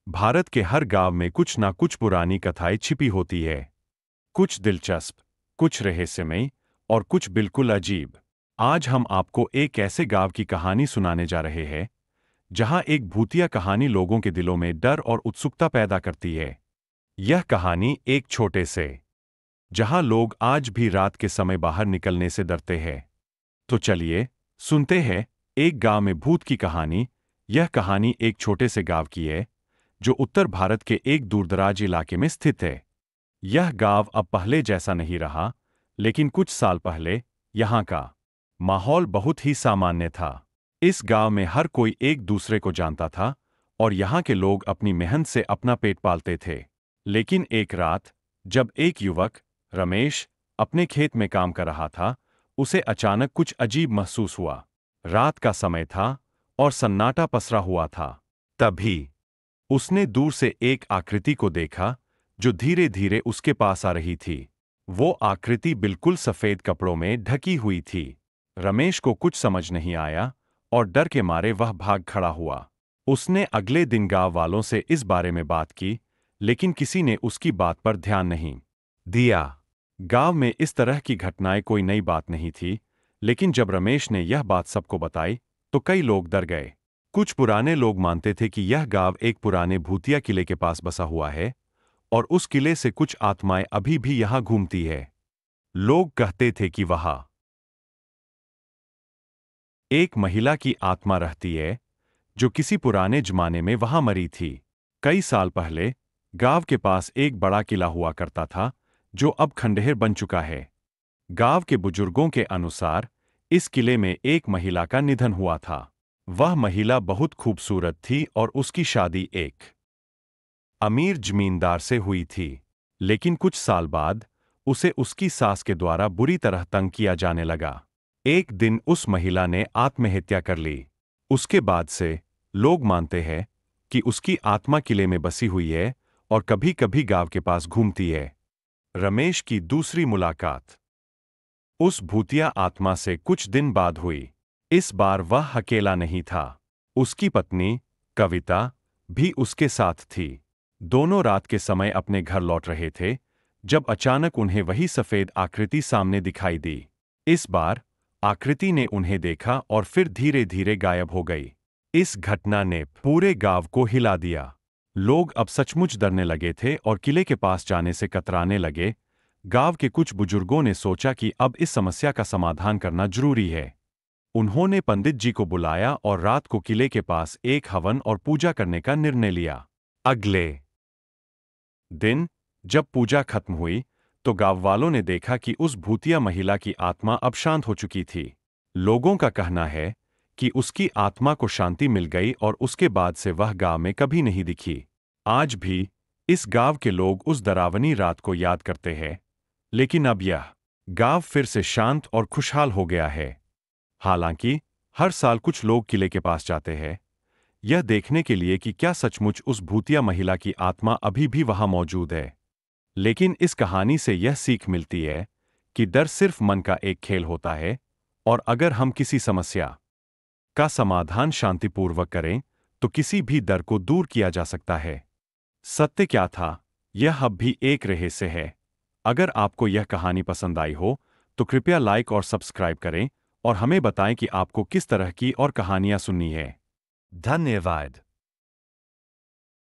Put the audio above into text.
भारत के हर गांव में कुछ ना कुछ पुरानी कथाएं छिपी होती है। कुछ दिलचस्प, कुछ रहस्यमयी और कुछ बिल्कुल अजीब। आज हम आपको एक ऐसे गांव की कहानी सुनाने जा रहे हैं जहां एक भूतिया कहानी लोगों के दिलों में डर और उत्सुकता पैदा करती है। यह कहानी एक छोटे से जहां लोग आज भी रात के समय बाहर निकलने से डरते हैं। तो चलिए सुनते हैं एक गांव में भूत की कहानी। यह कहानी एक छोटे से गांव की है जो उत्तर भारत के एक दूरदराज इलाके में स्थित है। यह गांव अब पहले जैसा नहीं रहा, लेकिन कुछ साल पहले यहां का माहौल बहुत ही सामान्य था। इस गांव में हर कोई एक दूसरे को जानता था और यहां के लोग अपनी मेहनत से अपना पेट पालते थे। लेकिन एक रात, जब एक युवक रमेश अपने खेत में काम कर रहा था, उसे अचानक कुछ अजीब महसूस हुआ। रात का समय था और सन्नाटा पसरा हुआ था। तभी उसने दूर से एक आकृति को देखा जो धीरे धीरे उसके पास आ रही थी। वो आकृति बिल्कुल सफेद कपड़ों में ढकी हुई थी। रमेश को कुछ समझ नहीं आया और डर के मारे वह भाग खड़ा हुआ। उसने अगले दिन गांव वालों से इस बारे में बात की, लेकिन किसी ने उसकी बात पर ध्यान नहीं दिया। गांव में इस तरह की घटनाएं कोई नई बात नहीं थी, लेकिन जब रमेश ने यह बात सबको बताई तो कई लोग डर गए। कुछ पुराने लोग मानते थे कि यह गांव एक पुराने भूतिया किले के पास बसा हुआ है और उस किले से कुछ आत्माएं अभी भी यहां घूमती है। लोग कहते थे कि वहां एक महिला की आत्मा रहती है जो किसी पुराने जमाने में वहां मरी थी। कई साल पहले गांव के पास एक बड़ा किला हुआ करता था जो अब खंडहर बन चुका है। गांव के बुजुर्गों के अनुसार इस किले में एक महिला का निधन हुआ था। वह महिला बहुत खूबसूरत थी और उसकी शादी एक अमीर जमींदार से हुई थी। लेकिन कुछ साल बाद उसे उसकी सास के द्वारा बुरी तरह तंग किया जाने लगा। एक दिन उस महिला ने आत्महत्या कर ली। उसके बाद से लोग मानते हैं कि उसकी आत्मा किले में बसी हुई है और कभी-कभी गांव के पास घूमती है। रमेश की दूसरी मुलाकात उस भूतिया आत्मा से कुछ दिन बाद हुई। इस बार वह अकेला नहीं था। उसकी पत्नी कविता भी उसके साथ थी। दोनों रात के समय अपने घर लौट रहे थे जब अचानक उन्हें वही सफेद आकृति सामने दिखाई दी। इस बार आकृति ने उन्हें देखा और फिर धीरे धीरे गायब हो गई। इस घटना ने पूरे गांव को हिला दिया। लोग अब सचमुच डरने लगे थे और किले के पास जाने से कतराने लगे। गांव के कुछ बुजुर्गों ने सोचा कि अब इस समस्या का समाधान करना जरूरी है। उन्होंने पंडित जी को बुलाया और रात को किले के पास एक हवन और पूजा करने का निर्णय लिया। अगले दिन जब पूजा खत्म हुई तो गांव वालों ने देखा कि उस भूतिया महिला की आत्मा अब शांत हो चुकी थी। लोगों का कहना है कि उसकी आत्मा को शांति मिल गई और उसके बाद से वह गांव में कभी नहीं दिखी। आज भी इस गांव के लोग उस डरावनी रात को याद करते हैं, लेकिन अब यह गांव फिर से शांत और खुशहाल हो गया है। हालांकि हर साल कुछ लोग किले के पास जाते हैं यह देखने के लिए कि क्या सचमुच उस भूतिया महिला की आत्मा अभी भी वहां मौजूद है। लेकिन इस कहानी से यह सीख मिलती है कि डर सिर्फ मन का एक खेल होता है और अगर हम किसी समस्या का समाधान शांतिपूर्वक करें तो किसी भी डर को दूर किया जा सकता है। सत्य क्या था, यह अब भी एक रहस्य है। अगर आपको यह कहानी पसंद आई हो तो कृपया लाइक और सब्सक्राइब करें और हमें बताएं कि आपको किस तरह की और कहानियां सुननी है। धन्यवाद।